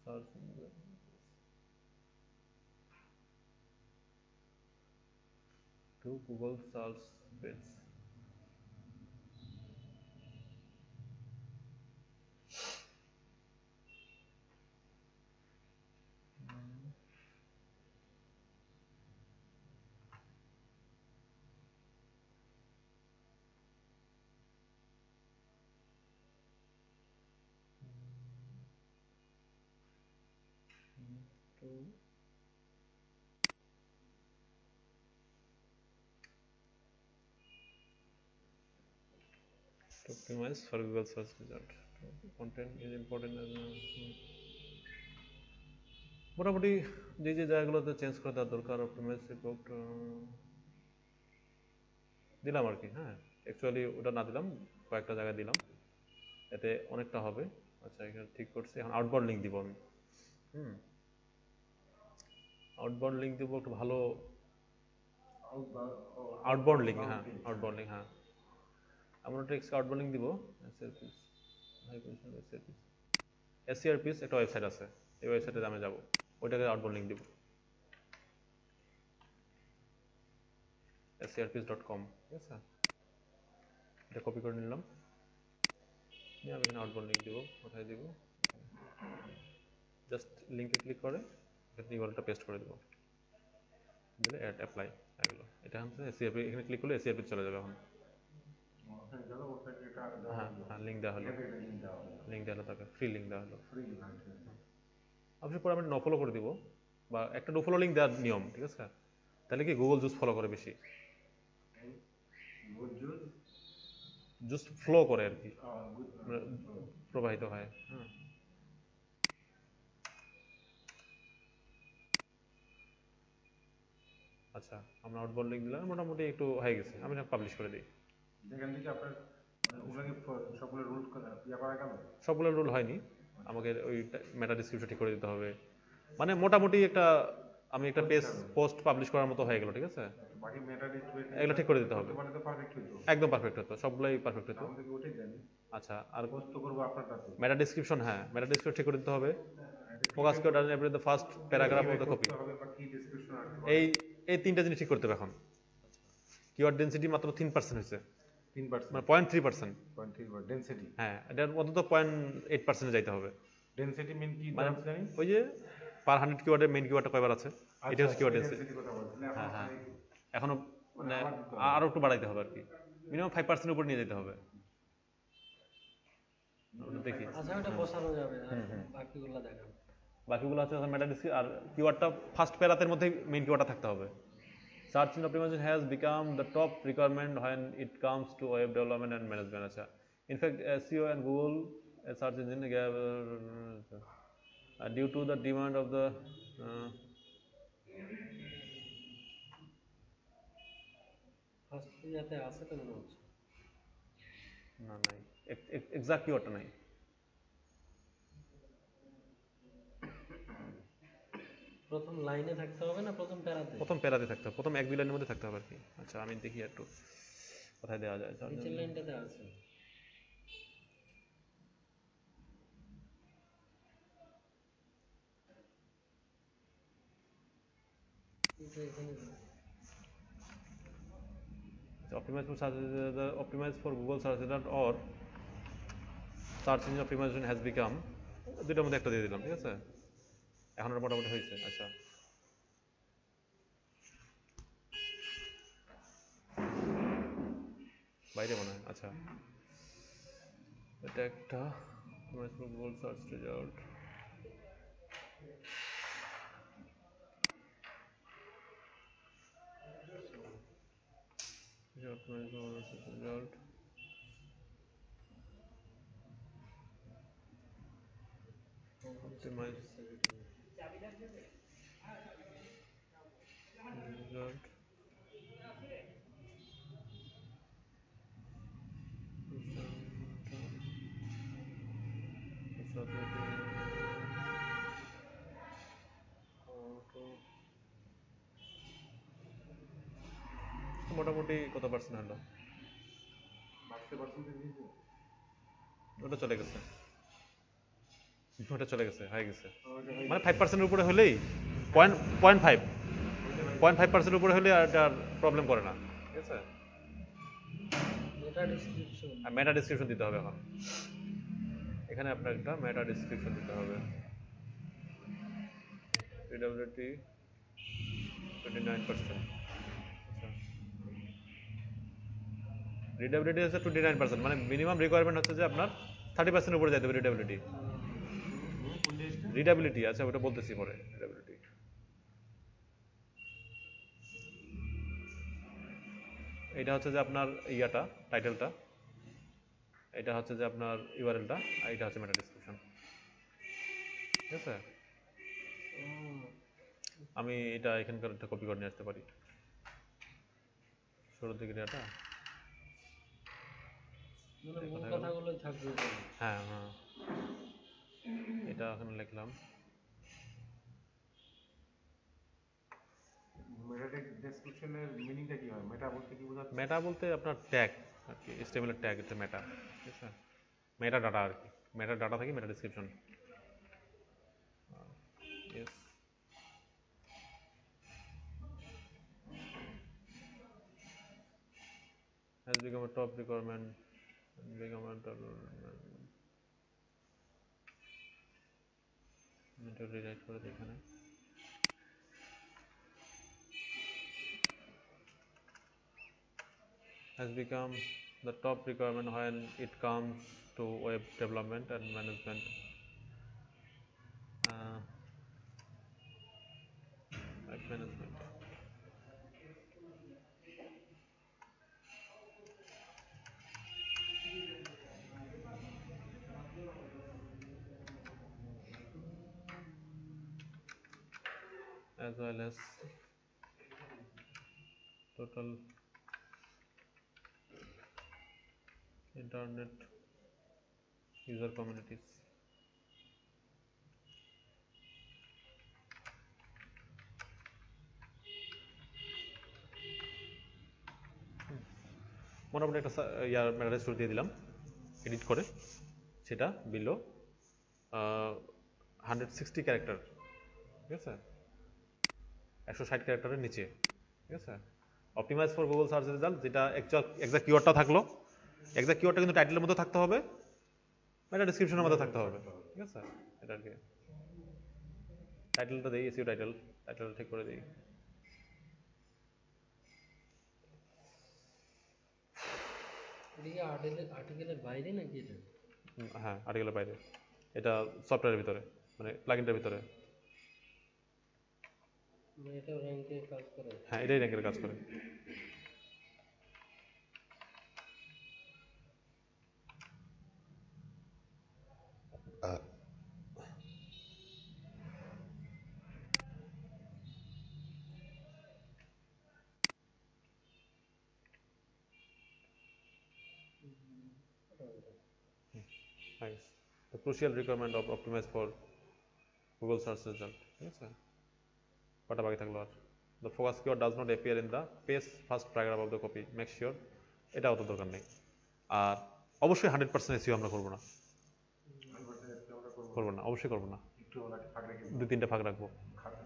search engine to Google search page, To optimize for Google search result. Content is important as মোটামুটি যে যে জায়গাগুলোতে চেঞ্জ করে দেওয়ার দরকার অপটিমাইজ রিপোর্ট দিলাম আর কি। হ্যাঁ, অ্যাকচুয়ালি ওটা না দিলাম, কয়েকটা জায়গায় দিলাম, এতে অনেকটা হবে। আচ্ছা, এখানে ঠিক করছি। এখন আউটবাউন্ড লিঙ্ক দিব আমি। আউটবাউন্ড লিঙ্ক দিব একটু ভালো, আউটবাউন্ড লিঙ্ক। হ্যাঁ, আউটবাউন্ড লিঙ্ক। হ্যাঁ, আমরা টেক্সট আউটবাউন্ড লিঙ্ক দিব। এসিআর পিস একটা ওয়েবসাইট আছে, এই ওয়েবসাইটে আমি যাব, ওইটাকে আউটবাউন্ড লিঙ্ক দিব, scrpiece.com। ঠিক আছে, এটা কপি করে নিলাম, নিয়ে আমি এখানে আউটবাউন্ড লিঙ্ক দিব। কোথায় দিব? জাস্ট লিঙ্কে ক্লিক করে এখানে ইউআরএলটা পেস্ট করে দেব, দিলে অ্যাড অ্যাপ্লাই এগুলো। এটা হচ্ছে এসিআরপি, এখানে ক্লিক করলে এসিআরপি চলে যাবে। এখন হ্যাঁ হ্যাঁ, লিঙ্ক দেওয়া হলো, লিঙ্ক দেওয়া হলো, তাকে ফ্রি লিঙ্ক দেওয়া হলো। অবশ্যই পরে আমি নফলো করে দিব, বা একটা নফলো লিঙ্ক দেওয়ার নিয়ম। ঠিক আছে, তাহলে কি গুগল জুস ফলো করে বেশি, জুস ফ্লো করে আর কি, প্রবাহিত হয়। হ্যাঁ, আচ্ছা, আমরা আউটবাউন্ড লিঙ্ক দিলাম, মোটামুটি একটু হয়ে গেছে। আমি না পাবলিশ করে দিই। সবগুলো রুল হয়নি, আমাকে ওই মেটা ডিসক্রিপশন ঠিক করে দিতে হবে। মানে মোটামুটি একটা আমি একটা পেজ পোস্ট পাবলিশ করার মতো হয়ে গেল। ঠিক আছে, এগুলো ঠিক করে দিতে হবে, একদম পারফেক্ট হতো, সবগুলাই পারফেক্ট হতো। আচ্ছা, আর মেটা ডিসক্রিপশন, হ্যাঁ মেটা ডিসক্রিপশন ঠিক করে দিতে হবে। ফোকাস কিওয়ার্ড আর every the first paragraph of the copy, এই এই তিনটা জিনিস ঠিক করতে হবে। এখন কিওয়ার্ড ডেনসিটি মাত্র 3% হয়েছে, 3%, মানে 0.3%। ডেনসিটি, হ্যাঁ, এটার অন্তত 0.8% যাইতে হবে। ডেনসিটি মিন কি মানে জানি, ওই যে পার 100 কিওয়ার্ডে মেইন কিওয়ার্ডটা কয়বার আছে, এটা হচ্ছে কিওয়ার্ড ডেনসিটি। হ্যাঁ হ্যাঁ, এখনো মানে আরো একটু বাড়াইতে হবে আর কি, মিনিমাম 5% উপর নিয়ে যেতে হবে। দেখি, আচ্ছা, ওটা বসানো যাবে, আর বাকিগুলো দেখান। বাকিগুলো হচ্ছে মেটা ডিসক্রিপশন, আর কিওয়ার্ডটা ফার্স্ট প্যারাতের মধ্যে মেইন কিওয়ার্ডটা থাকতে হবে। Search engine optimisation has become the top requirement when it comes to web development and management. আচ্ছা, in fact SEO and Google search engine gave due to the demand of the first ইয়াতে আছে তো মনে হচ্ছে। না নাই, exact কিওয়ার্ডটা নাই। প্রথম লাইনে থাকতে হবে না প্রথম প্যারাতে? প্রথম প্যারাতে থাকতে হবে, প্রথম 1-2 লাইনের মধ্যে থাকতে হবে আর কি। আচ্ছা, আমি দেখি একটু কোথায় দেওয়া যায়। নিচের লাইনটাতে আছে, এটা এখানে optimize for search, the optimize for Google search result or search engine optimization has become, দুইটার মধ্যে একটা দিয়ে দিলাম। ঠিক আছে, এখন আর মোটামুটি হয়েছে। আচ্ছা, বাইরে মনে হয়। আচ্ছা, এটা একটা optimize for Google search result, optimize for Google search result, optimize result, মোটামুটি কত পার্সেন্ট হলো? ওটা চলে গেছে, ওটা চলে গেছে, হয়ে গেছে। মানে 5%-এর উপরে হলেই 0.5% উপরে হলে আর এটা প্রবলেম করে না। ঠিক আছে, মেটা ডিসক্রিপশন, আর মেটা ডিসক্রিপশন দিতে হবে। এখন এখানে আপনার একটা মেটা ডিসক্রিপশন দিতে হবে। রিডেবিলিটি 29%। রিডেবিলিটি হচ্ছে 29%, মানে মিনিমাম রিকোয়ারমেন্ট হচ্ছে যে আপনার 30% উপরে যাইতে হবে রিডেবিলিটি। রিডেবিলিটি, আচ্ছা ওটা বলতেছি পরে। রিডেবিলিটি এটা হচ্ছে যে আপনার ইয়াটা, টাইটেলটা, এটা হচ্ছে যে আপনার ইউআরএলটা, আর এটা হচ্ছে মেটা ডেসক্রিপশন। ঠিক আছে, আমি এটা এখানকার কপি করে নিয়ে আসতে পারি, শুরুর দিকে এটা। মানে মূল কথাগুলো থাকবে ওখানে। হ্যাঁ হ্যাঁ, এটা ওখানে লিখলাম। মেটা ডেসক্রিপশনের মিনিংটা কি হয়? মেটা বলতে কি বোঝাচ্ছে? মেটা বলতে আপনার ট্যাগ আর কি, HTML ট্যাগ, এটা মেটা। ঠিক আছে, মেটা ডাটা আর কি, মেটা ডাটা থেকে মেটা description. Yes, has become a top requirement and become a top এটা রিরাইট করে দিই এখানে। has become the top requirement when it comes to web development and management. Web management. As well as total internet user communities. মোটামুটি একটা ইয়ার মেটা store দিয়ে দিলাম edit করে, সেটা বিলো 160 ক্যারেক্টার। ঠিক আছে, 160 ক্যারেক্টারের নিচে। ঠিক আছে, optimise for Google search result, যেটা এক্সাক্ট কিওয়ার্ডটা থাকলো, এক্সাক্ট কিওয়ার্ডটা কিন্তু টাইটেলের মধ্যে থাকতে হবে, মেটা ডেসক্রিপশনের মধ্যে থাকতে হবে। ঠিক আছে, এটা আর কি। টাইটেলটা দিই, এসইও টাইটেল, টাইটেলটা ঠিক করে দিই। এটা কি আর্টিকেলের বাইরে নাকি এটা? হ্যাঁ, আর্টিকেলের বাইরে, এটা সফটওয়্যারের ভিতরে, মানে প্লাগইনটার ভিতরে। মানে এটা র্যাঙ্কে কাজ করে? হ্যাঁ, এটাই র্যাঙ্কের কাজ করে। Nice. The crucial requirement of optimize for Google search result. ঠিক আছে, কটা বাকি থাকলো আর? The focus keyword does not appear in the page first paragraph of the copy. Make sure এটাও তো দরকার নেই। আর অবশ্যই 100% এসইও আমরা করবো না, অবশ্যই করবো না। একটু ফাঁক রেখে 2-3টা ফাঁক রাখবো,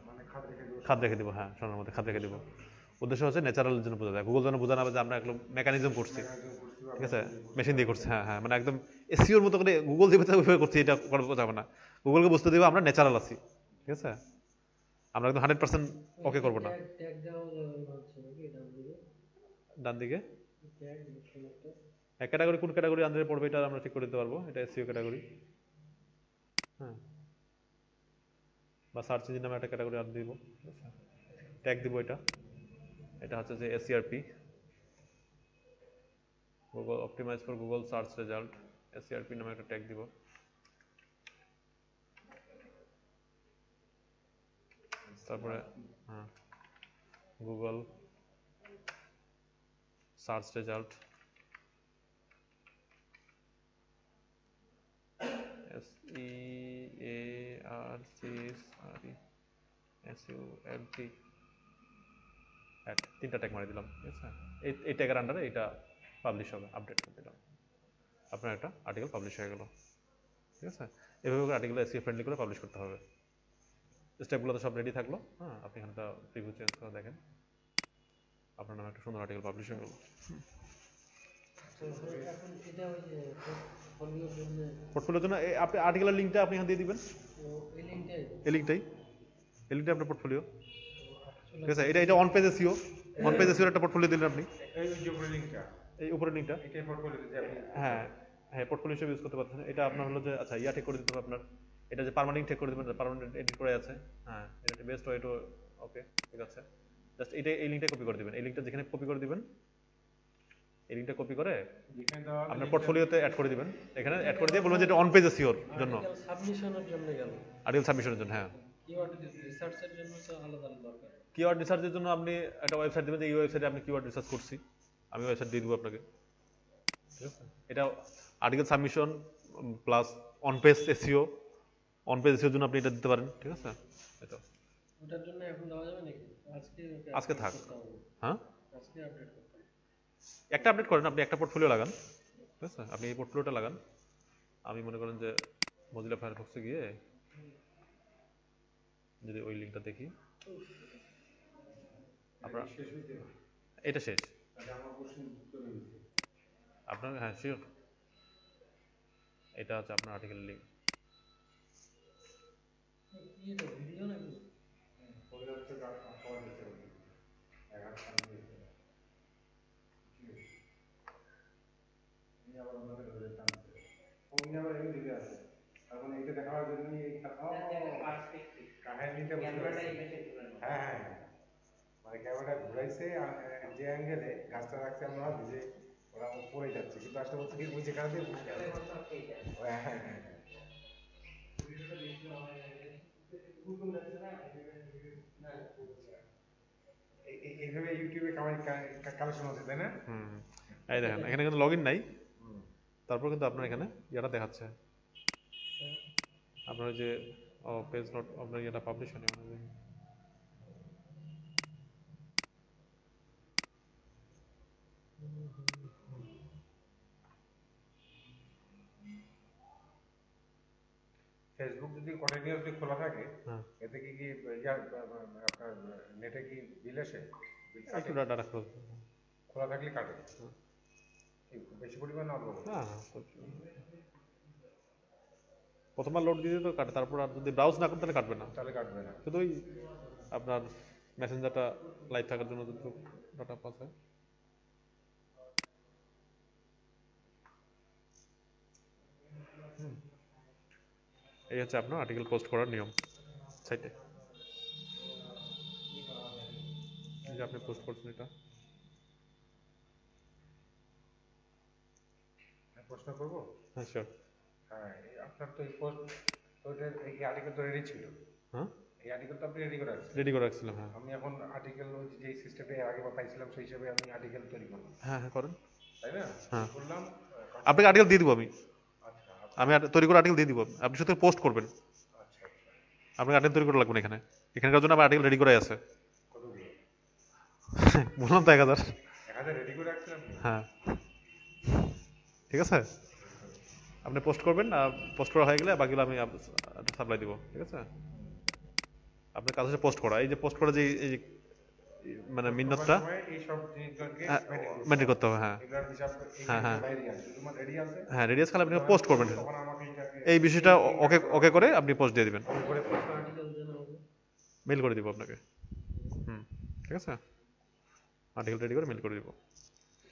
মানে খাদ রেখে দেবো। খাদ রেখে দিব। হ্যাঁ, শোনার মধ্যে খাদ রেখে দিব। উদ্দেশ্য হচ্ছে ন্যাচারাল জন্য বোঝা যায়, গুগল যেন বোঝা না যে আমরা একদম মেকানিজম করছি। ঠিক আছে, মেশিন দিয়ে করছি। হ্যাঁ হ্যাঁ, মানে একদম এসইওর মতো করে গুগল যেভাবে ওইভাবে করছি, এটা করা যাবে না। গুগলকে বুঝতে দেবো আমরা ন্যাচারাল আছি। ঠিক আছে, আমরা একদম 100% ওকে করবো না। ট্যাগ দেওয়া যাবে হচ্ছে নাকি ডান দিকে? ডান দিকে ট্যাগ দেখুন একটা। এক ক্যাটাগরি, কোন ক্যাটাগরি আন্ডারে পড়বে এটা আমরা ঠিক করে দিতে পারবো। এটা এসইও ক্যাটাগরি, হ্যাঁ, বা সার্চ ইঞ্জিন নামে একটা ক্যাটাগরি আর দিব। ঠিক আছে, ট্যাগ দিব এটা, এটা হচ্ছে যে SERP, Google optimize for Google search result, SERP নামে একটা ট্যাগ দিব। তারপরে হ্যাঁ, গুগল সার্চ রেজাল্ট, SEARCHRE, 3টা ট্যাগ মারি দিলাম। ঠিক আছে, এই ট্যাগের আন্ডারে এটা পাবলিশ হবে, আপডেট করে দিলাম, আপনার একটা আর্টিকেল পাবলিশ হয়ে গেল। ঠিক আছে, এভাবে করে আর্টিকেল এসইও ফ্রেন্ডলি করে পাবলিশ করতে হবে। স্টেপগুলো তো সব রেডি থাকলো। হ্যাঁ, আপনি এখানটা প্রিভিউ চেঞ্জ করে দেখেন, আপনার নামে একটা সুন্দর আর্টিকেল পাবলিশ হয়ে গেল। এখন এটা ওই যে পোর্টফোলিওর জন্য পোর্টফোলিওর জন্য আপনি আর্টিকেলের লিঙ্কটা আপনি এখান দিয়ে দিবেন, এই লিঙ্কটাই এই লিঙ্কটাই আপনার পোর্টফোলিও। ঠিক আছে, এটা on page SEO, on page এসইওর একটা পোর্টফোলিও দিলেন আপনি, এই যে উপরে লিংকটা, এই উপরের লিঙ্কটা। এটাই পোর্টফোলিও যে আপনি হ্যাঁ হ্যাঁ, পোর্টফোলিও হিসেবে ইউজ করতে পারছেন। এটা আপনার হলো যে আচ্ছা ইয়া ঠিক করে দিতে হবে আপনার, এটা যে পার্মানেন্ট ঠিক করে দেবেন, পার্মানেন্ট এডিট করে আছে। হ্যাঁ, এটা বেস্ট ওয়ে টু, ওকে ঠিক আছে। জাস্ট এটা এই লিঙ্কটা কপি করে দিবেন, এই লিঙ্কটা যেখানে কপি করে দিবেন এই লিঙ্কটা কপি করে যেখানে দেওয়া আছে আপনার পোর্টফোলিওতে অ্যাড করে দিবেন, এখানে অ্যাড করে দিয়ে বলবেন যে এটা অন পেজ এসইওর জন্য, আর্টিকেল সাবমিশনের জন্য গেল, আর্টিকেল সাবমিশনের জন্য। হ্যাঁ, কিওয়ার্ড রিসার্চের জন্য তো আলাদা দরকার। কিওয়ার্ড রিসার্চের জন্য আপনি একটা ওয়েবসাইট দেবেন যে এই ওয়েবসাইটে আপনি কিওয়ার্ড রিসার্চ করছি, আমি ওয়েবসাইট দিয়ে দেবো আপনাকে, ঠিক আছে। এটা article submission plus on page SEO, on page এসইওর জন্য আপনি এটা দিতে পারেন, ঠিক আছে। এটা ওটার জন্য এখন দেওয়া যাবে নাকি? আজকে ওকে আজকে update থাক। করতে হবে। হ্যাঁ, আজকে আপডেট করতে হবে। একটা আপডেট করেন, আপনি একটা পোর্টফোলিও লাগান, ঠিক আছে। আপনি এই পোর্টফোলিওটা লাগান, আমি মনে করেন যে মজিলা ফায়ারফক্সে গিয়ে যদি ওই লিঙ্কটা দেখি, আপনার শেষ হইতে এটা শেষ তাহলে আমার কোশ্চেন চলে গেছে। আপনার, হ্যাঁ শিওর, এটা হচ্ছে আপনার আর্টিকেল লিঙ্ক। কি এটা ভিডিও নাকি? পরে হচ্ছে খাওয়া দিতে হবে 11 মিনিট আবার আমাদের ধরে টানছে উনি আবার এই দিকে আছে। এখন এইটা দেখার জন্য এই কাহিনীটা বুঝতে পারছি। হ্যাঁ হ্যাঁ হ্যাঁ, মানে ক্যামেরাটা ঘুরাইছে যে অ্যাঙ্গেলে গাছটা রাখছে আমরা ভাবি যে ওরা পড়ে যাচ্ছে, কিন্তু আসলে হচ্ছে কি ওই যেখানে দিয়ে বুঝতে হবে। হ্যাঁ হ্যাঁ হ্যাঁ হ্যাঁ। এইভাবে ইউটিউবে কালেকশন হচ্ছে তাই না? হুম, এই দেখেন এখানে কিন্তু লগ ইন নাই, তারপর কিন্তু আপনার এখানে ইয়েটা দেখাচ্ছে, আপনার যে পেজ নট আপনার ইয়েটা পাবলিশ হয়নি মানে ফেসবুক যদি কন্টিনিউয়াসলি খোলা থাকে হ্যাঁ, এতে কি আপনার নেটে কি বিল আসে? বিল একটু কাটে? ডাটা রাখতে খোলা থাকলে কাটে কি বেশি পরিমাণ না অল্প? হ্যাঁ, প্রথমবার লোড দিয়ে তো কাটে, তারপর আর যদি ব্রাউজ না করেন তাহলে কাটবে না, তাহলে কাটবে না। শুধু ওই আপনার মেসেঞ্জারটা লাইভ থাকার জন্য যদি ডাটা পাস হয়। এই হচ্ছে আপনার আর্টিকেল পোস্ট করার নিয়ম সাইটে, এই যে আপনি পোস্ট করছেন এটা। প্রশ্ন করবো? হ্যাঁ শিওর। হ্যাঁ আপনার তো এই পোস্ট তো এই আর্টিকেল তো রেডি ছিল, হ্যাঁ, এই আর্টিকেল তো আপনি রেডি করে রাখছেন। রেডি করে রাখছিলাম। হ্যাঁ আমি এখন আর্টিকেল যে সিস্টেমে আগে পাইছিলাম সেই হিসাবে আমি আর্টিকেল তৈরি করলাম, হ্যাঁ হ্যাঁ করেন। তাই না? হ্যাঁ, করলাম। আপনাকে আর্টিকেল দিয়ে দিব আমি, আচ্ছা আমি তৈরি করে আর্টিকেল দিয়ে দিব, আপনি শুধু পোস্ট করবেন, আচ্ছা আচ্ছা। আপনাকে আর্টিকেল তৈরি করে লাগবে না এখানে, এখানকার জন্য আমার আর্টিকেল রেডি করাই আছে। কতগুলো? বললাম তো 1000। 1000 রেডি করে রাখছেন আপনি? হ্যাঁ, ঠিক আছে, আপনি পোস্ট করবেন, পোস্ট করা হয়ে গেলে বাকিগুলো আমি সাপ্লাই দিব, ঠিক আছে। আপনার কাজ হচ্ছে পোস্ট করা, এই যে পোস্ট করা যে এই যে মানে মিন্নতটা এই সব জিনিসগুলোকে মেনটেন করতে হবে। হ্যাঁ এগুলোর হিসাব হ্যাঁ হ্যাঁ বাইরে আছে তোমার রেডি আছে, হ্যাঁ, রেডিয়াস খালি আপনি পোস্ট করবেন, তখন আমাকে এটাকে এই বিষয়টা ওকে ওকে করে আপনি পোস্ট দিয়ে দিবেন, করে প্রশ্ন আর্টিকেল যেন হবে। মেল করে দিব আপনাকে। হুম, ঠিক আছে, আর্টিকেল রেডি করে মেল করে দিব।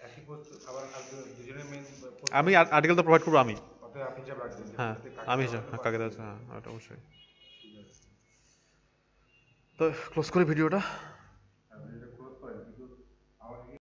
একই পোস্ট আবার দুজনের মেন আমি আর্টিকেল তো প্রোভাইড করবো আমি। অতএব আপনি হিসাব রাখবেন যে হ্যাঁ, যাতে আমি কাকে দেওয়া কাকে দেওয়া আছে, হ্যাঁ, ওটা অবশ্যই। তো ক্লোজ করি ভিডিওটা।